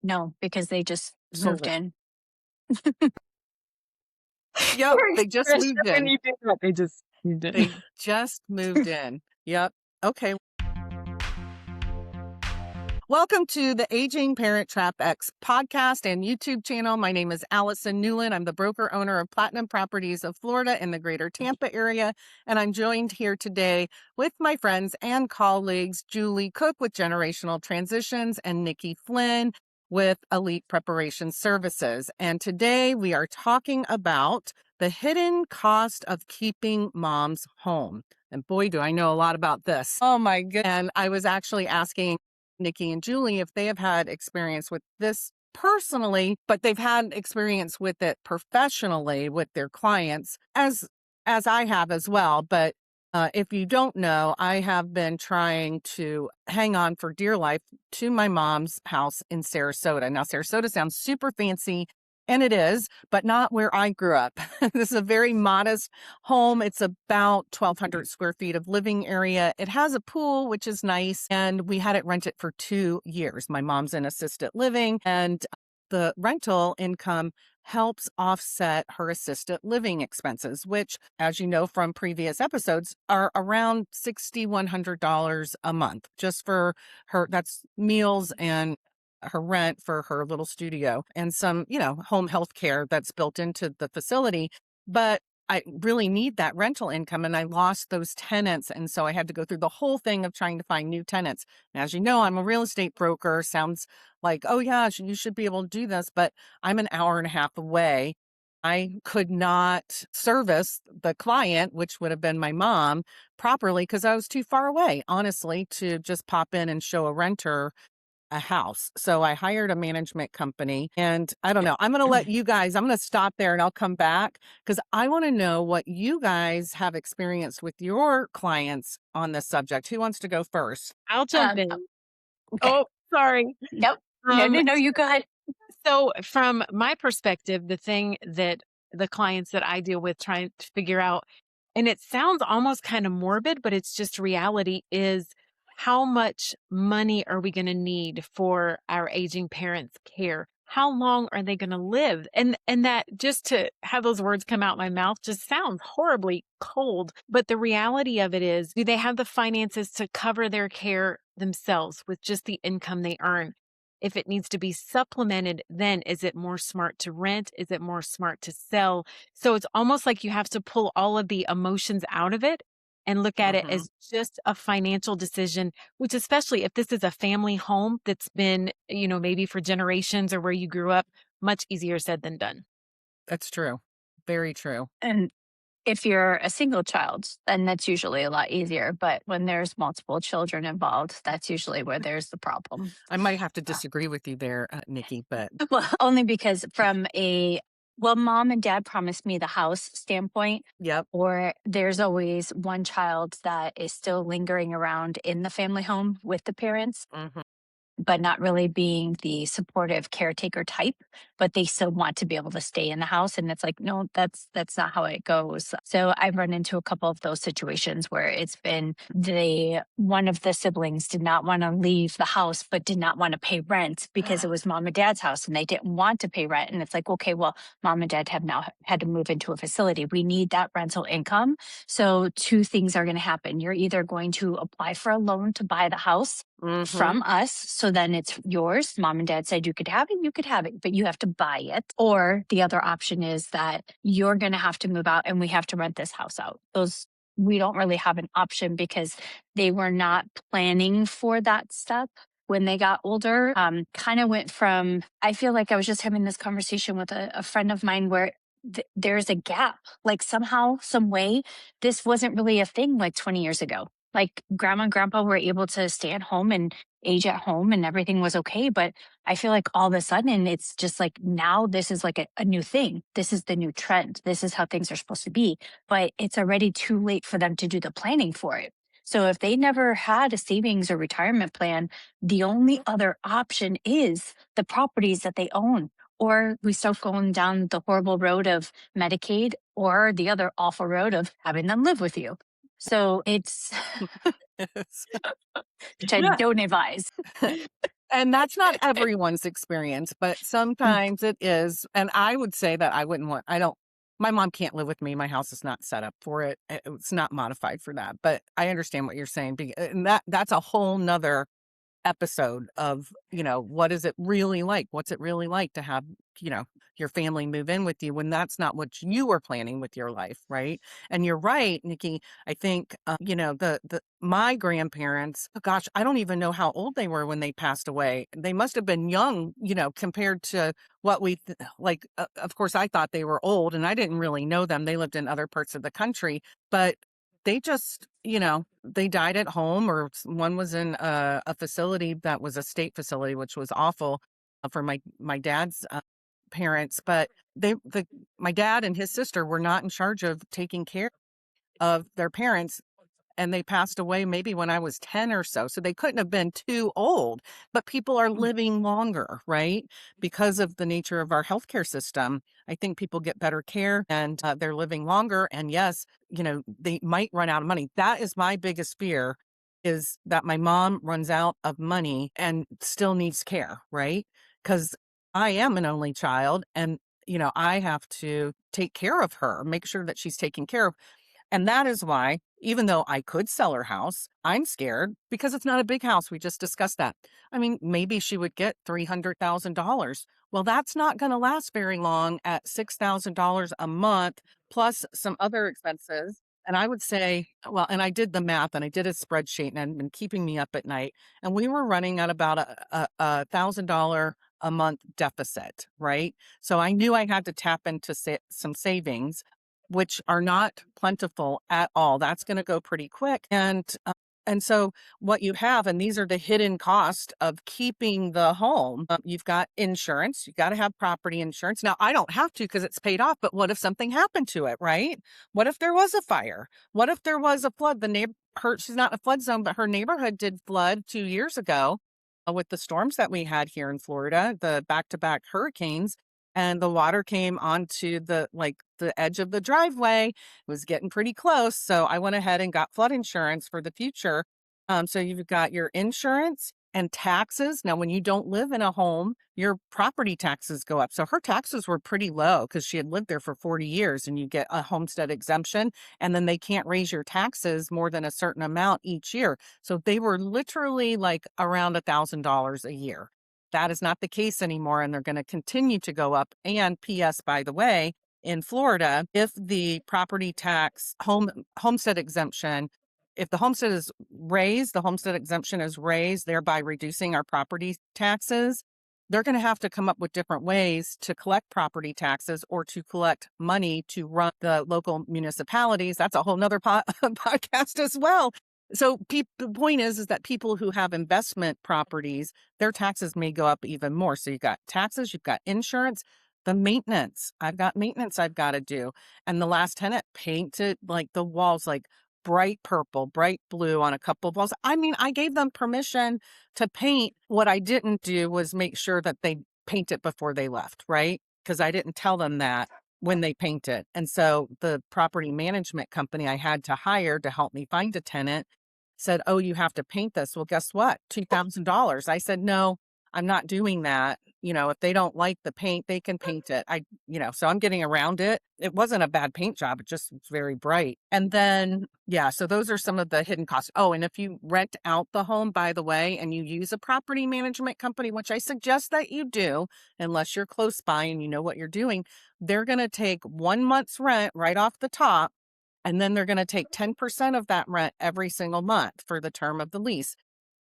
No, because they just Sold moved it. in. Yep, Very they just expressive moved when in. you do that. They just moved in. They just moved in. Yep. Okay. Welcome to the Aging Parent Trap X podcast and YouTube channel. My name is Allison Newland. I'm the broker owner of Platinum Properties of Florida in the greater Tampa area. And I'm joined here today with my friends and colleagues, Julie Cook with Generational Transitions and Nikki Flynn with Elite Preparation Services. And today we are talking about the hidden cost of keeping moms home. And boy, do I know a lot about this. Oh my goodness. And I was actually asking Nikki and Julie if they have had experience with this personally, but they've had experience with it professionally with their clients as I have as well. But if you don't know, I have been trying to hang on for dear life to my mom's house in Sarasota. Now, Sarasota sounds super fancy, and it is, but not where I grew up. This is a very modest home. It's about 1,200 square feet of living area. It has a pool, which is nice. And we had it rented for 2 years. My mom's in assisted living, and the rental income helps offset her assisted living expenses, which, as you know from previous episodes, are around $6,100 a month just for her. That's meals and her rent for her little studio and some, home health care that's built into the facility. But I really need that rental income, and I lost those tenants. And so I had to go through the whole thing of trying to find new tenants. And as you know, I'm a real estate broker. Sounds like, oh yeah, you should be able to do this, but I'm an hour and a half away. I could not service the client, which would have been my mom, properly because I was too far away, honestly, to just pop in and show a renter a house. So I hired a management company, and I don't know, I'm going to stop there and I'll come back because I want to know what you guys have experienced with your clients on this subject. Who wants to go first? I'll jump Oh, in. okay. Oh, sorry. Nope. No, Um, no, no, you go ahead. so from my perspective, the thing that the clients that I deal with trying to figure out, and it sounds almost kind of morbid, but it's just reality, is how much money are we going to need for our aging parents' care? How long are they going to live? And that, just to have those words come out my mouth, just sounds horribly cold. But the reality of it is, do they have the finances to cover their care themselves with just the income they earn? If it needs to be supplemented, then is it more smart to rent? Is it more smart to sell? So it's almost like you have to pull all of the emotions out of it and look at it Hmm. as just a financial decision, which, especially if this is a family home that's been, maybe for generations or where you grew up, much easier said than done. That's true. Very true. And if you're a single child, then that's usually a lot easier. But when there's multiple children involved, that's usually where there's the problem. I might have to Uh, disagree with you there, Nikki, but Well, only because mom and dad promised me the house standpoint, yep. or there's always one child that is still lingering around in the family home with the parents, Hmm. but not really being the supportive caretaker type, but they still want to be able to stay in the house. And it's like, no, that's not how it goes. So I've run into a couple of those situations where it's been the one of the siblings did not want to leave the house, but did not want to pay rent because it was mom and dad's house and they didn't want to pay rent. And it's like, okay, well, mom and dad have now had to move into a facility. We need that rental income. So two things are going to happen. You're either going to apply for a loan to buy the house Hmm. from us. So then it's yours. Mom and dad said you could have it, but you have to buy it. Or the other option is that you're going to have to move out and we have to rent this house out. Those, we don't really have an option because they were not planning for that step when they got older. Kind of went from, I feel like I was just having this conversation with a friend of mine where there's a gap. Like somehow, some way, this wasn't really a thing like 20 years ago. Like grandma and grandpa were able to stay at home and age at home and everything was okay. But I feel like all of a sudden it's just like now this is like a new thing. This is the new trend. This is how things are supposed to be. But it's already too late for them to do the planning for it. So if they never had a savings or retirement plan, the only other option is the properties that they own. Or we start going down the horrible road of Medicaid or the other awful road of having them live with you. So it's, which I Yeah. don't advise. And that's not everyone's experience, but sometimes it is. And I would say that my mom can't live with me. My house is not set up for it. It's not modified for that. But I understand what you're saying. And that's a whole nother episode of, what is it really like? What's it really like to have, you know, your family move in with you when that's not what you were planning with your life, right? And you're right, Nikki. I think, my grandparents, oh gosh, I don't even know how old they were when they passed away. They must have been young, compared to what like. Of course, I thought they were old, and I didn't really know them. They lived in other parts of the country, but they just, they died at home, or one was in a facility that was a state facility, which was awful for my dad's parents. But my dad and his sister were not in charge of taking care of their parents, and they passed away maybe when I was 10 or so. So they couldn't have been too old, but people are living longer, right? Because of the nature of our healthcare system. I think people get better care, and they're living longer. And yes, they might run out of money. That is my biggest fear, is that my mom runs out of money and still needs care, right? Because I am an only child, and I have to take care of her, make sure that she's taken care of. And that is why, even though I could sell her house, I'm scared because it's not a big house. We just discussed that. I mean, maybe she would get $300,000. Well, that's not going to last very long at $6,000 a month, plus some other expenses. And I would say, well, and I did the math, and I did a spreadsheet, and it's been keeping me up at night. And we were running at about a $1,000 a month deficit, right? So I knew I had to tap into some savings, which are not plentiful at all. That's going to go pretty quick. And so what you have, and these are the hidden cost of keeping the home. You've got insurance. You got to have property insurance. Now, I don't have to because it's paid off, but what if something happened to it, right? What if there was a fire? What if there was a flood? She's not in a flood zone, but her neighborhood did flood 2 years ago with the storms that we had here in Florida, the back-to-back hurricanes. And the water came onto the edge of the driveway. It was getting pretty close. So I went ahead and got flood insurance for the future. So you've got your insurance and taxes. Now, when you don't live in a home, your property taxes go up. So her taxes were pretty low because she had lived there for 40 years, and you get a homestead exemption, and then they can't raise your taxes more than a certain amount each year. So they were literally like around $1,000 a year. That is not the case anymore, and they're going to continue to go up. And P.S., by the way, in Florida, if the property tax homestead exemption, if the homestead is raised, the homestead exemption is raised, thereby reducing our property taxes, they're going to have to come up with different ways to collect property taxes or to collect money to run the local municipalities. That's a whole nother podcast as well. So the point is that people who have investment properties, their taxes may go up even more. So you've got taxes, you've got insurance, the maintenance. I've got maintenance I've got to do. And the last tenant painted like the walls like bright purple, bright blue on a couple of walls. I mean, I gave them permission to paint. What I didn't do was make sure that they paint it before they left, right? Because I didn't tell them that when they paint it. And so the property management company I had to hire to help me find a tenant said, "Oh, you have to paint this." Well, guess what? $2,000. I said, "No, I'm not doing that. If they don't like the paint, they can paint it." So I'm getting around it. It wasn't a bad paint job. It just was very bright. And then, yeah, so those are some of the hidden costs. Oh, and if you rent out the home, by the way, and you use a property management company, which I suggest that you do, unless you're close by and you know what you're doing, they're going to take 1 month's rent right off the top. And then they're going to take 10% of that rent every single month for the term of the lease.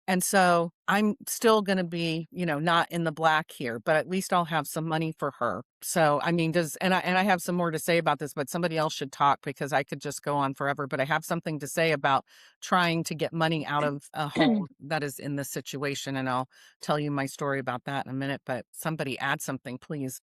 And so I'm still going to be, not in the black here, but at least I'll have some money for her. So, I mean, I have some more to say about this, but somebody else should talk because I could just go on forever. But I have something to say about trying to get money out of a home that is in this situation. And I'll tell you my story about that in a minute, but somebody add something, please.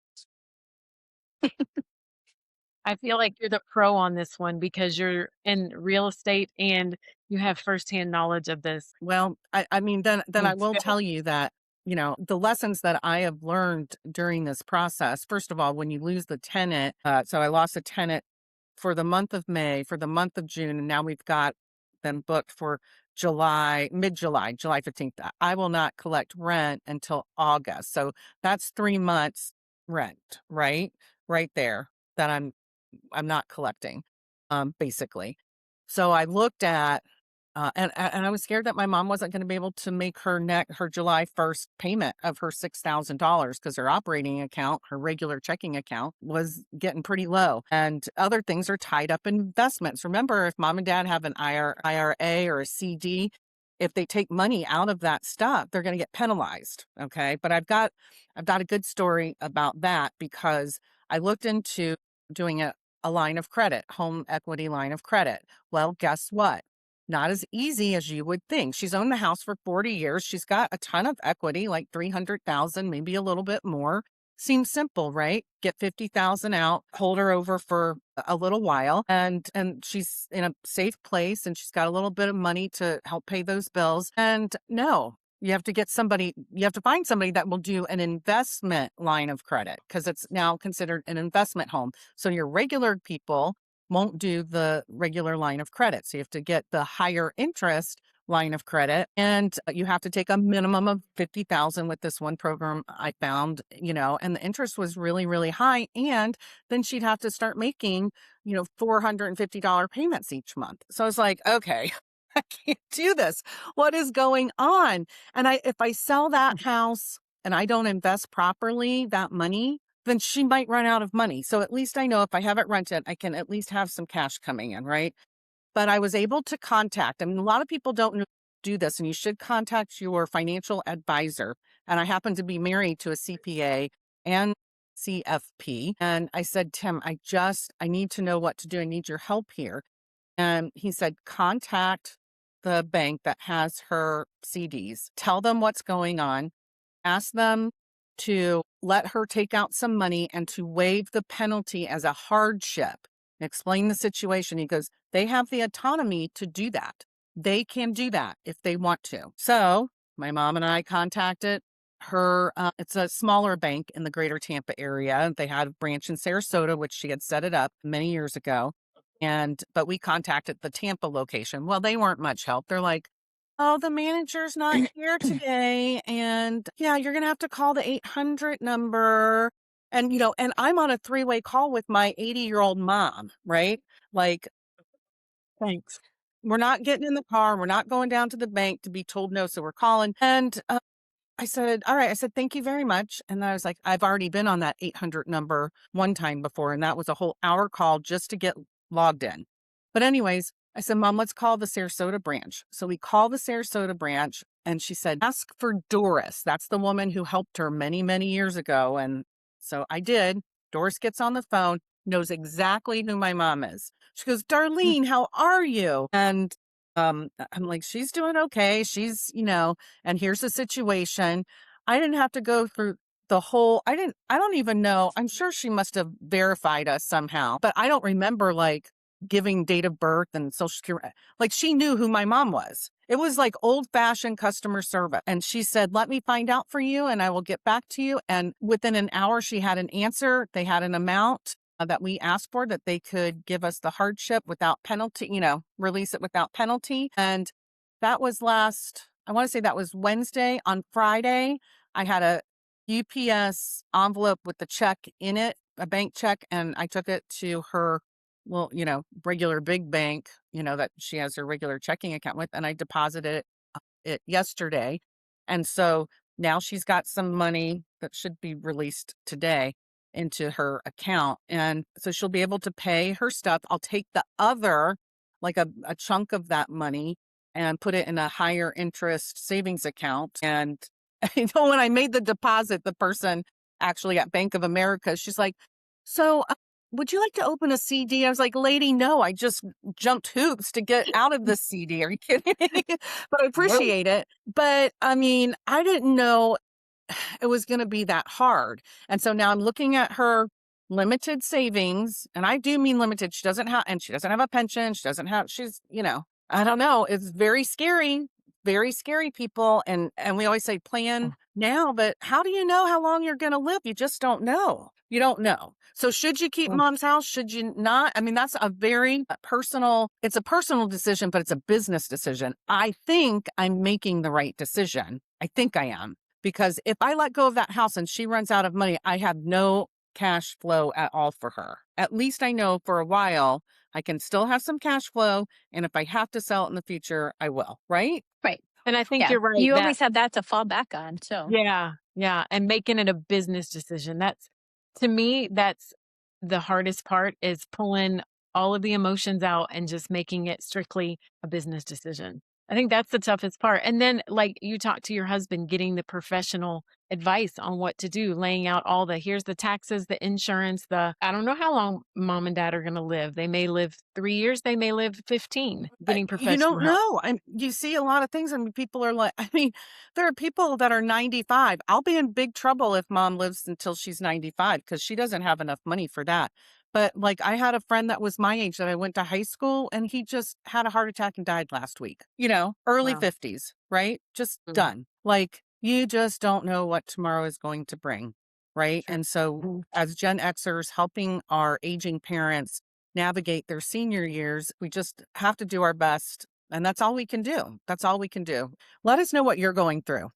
I feel like you're the pro on this one because you're in real estate and you have firsthand knowledge of this. Well, I mean, then I will So tell you that, the lessons that I have learned during this process. First of all, when you lose the tenant, so I lost a tenant for the month of May, for the month of June, and now we've got them booked for mid-July, July 15th. I will not collect rent until August. So that's 3 months rent, right? Right there that I'm not collecting, basically. So I looked at, and I was scared that my mom wasn't going to be able to make her July 1st payment of her $6,000 because her operating account, her regular checking account, was getting pretty low, and other things are tied up in investments. Remember, if mom and dad have an IRA or a CD, if they take money out of that stuff, they're going to get penalized. Okay, but I've got a good story about that because I looked into doing a line of credit, home equity line of credit. Well, guess what? Not as easy as you would think. She's owned the house for 40 years. She's got a ton of equity, like 300,000, maybe a little bit more. Seems simple, right? Get 50,000 out, hold her over for a little while, and she's in a safe place, and she's got a little bit of money to help pay those bills. And no, you have to find somebody that will do an investment line of credit because it's now considered an investment home. So your regular people won't do the regular line of credit. So you have to get the higher interest line of credit, and you have to take a minimum of 50,000 with this one program I found, and the interest was really, really high. And then she'd have to start making, $450 payments each month. So I was like, okay, I can't do this. What is going on? And if I sell that house and I don't invest properly, that money, then she might run out of money. So at least I know if I have it rented, I can at least have some cash coming in, right? But I was able to contact, a lot of people don't do this, and you should contact your financial advisor. And I happen to be married to a CPA and CFP. And I said, Tim, I need to know what to do. I need your help here. And he said, contact the bank that has her CDs, tell them what's going on, ask them to let her take out some money and to waive the penalty as a hardship. Explain the situation. He goes, they have the autonomy to do that. They can do that if they want to. So my mom and I contacted her. It's a smaller bank in the greater Tampa area. They had a branch in Sarasota, which she had set it up many years ago. But we contacted the Tampa location. Well, they weren't much help. They're like, oh, the manager's not here today. And yeah, you're going to have to call the 800 number. And, and I'm on a 3-way call with my 80-year-old mom, right? Like, thanks. We're not getting in the car. We're not going down to the bank to be told no. So we're calling. And I said, all right. I said, thank you very much. And I was like, I've already been on that 800 number one time before. And that was a whole hour call just to get logged in. But anyways, I said, Mom, let's call the Sarasota branch. So we call the Sarasota branch, and she said, ask for Doris. That's the woman who helped her many, many years ago. And so I did. Doris gets on the phone, knows exactly who my mom is. She goes, Darlene, how are you? And I'm like, she's doing okay. She's, and here's the situation. I didn't have to go through the whole, I don't even know. I'm sure she must have verified us somehow, but I don't remember giving date of birth and social security. Like, she knew who my mom was. It was like old fashioned customer service. And she said, let me find out for you and I will get back to you. And within an hour, she had an answer. They had an amount that we asked for that they could give us the hardship without penalty, release it without penalty. And that was I want to say that was Wednesday. On Friday, I had a UPS envelope with the check in it, a bank check, and I took it to her, regular big bank, that she has her regular checking account with, and I deposited it yesterday. And so now she's got some money that should be released today into her account. And so she'll be able to pay her stuff. I'll take the other, like a chunk of that money, and put it in a higher interest savings account. And when I made the deposit, the person actually at Bank of America, she's like, so would you like to open a CD? I was like, lady, no, I just jumped hoops to get out of this CD. Are you kidding me? But I appreciate it. But I didn't know it was going to be that hard. And so now I'm looking at her limited savings, and I do mean limited. She doesn't have a pension. She's, I don't know. It's very scary, very scary, people. And we always say plan now, but how do you know how long you're going to live? You just don't know. You don't know. So should you keep Mm. mom's house? Should you not? I mean, that's a very personal, it's a personal decision, but it's a business decision. I think I'm making the right decision. I think I am. Because if I let go of that house and she runs out of money, I have no cash flow at all for her. At least I know for a while I can still have some cash flow. And if I have to sell it in the future, I will. Right? Right. And I think Yeah. you're right You that always have that to fall back on. So yeah, yeah, and making it a business decision. That's to me, that's the hardest part is pulling all of the emotions out and just making it strictly a business decision. I think that's the toughest part. And then like you talk to your husband, getting the professional advice on what to do, laying out all the here's the taxes, the insurance, the I don't know how long mom and dad are going to live. They may live 3 years, they may live 15, getting You professional don't help. know. You see a lot of things. I mean, people are like, I mean, there are people that are 95. I'll be in big trouble if mom lives until she's 95 because she doesn't have enough money for that. But like, I had a friend that was my age that I went to high school and he just had a heart attack and died last week, early Wow. 50s, right? Just Mm, done. Like, you just don't know what tomorrow is going to bring, right? sure. And so, Mhm. as Gen Xers helping our aging parents navigate their senior years, we just have to do our best. And that's all we can do. That's all we can do. Let us know what you're going through.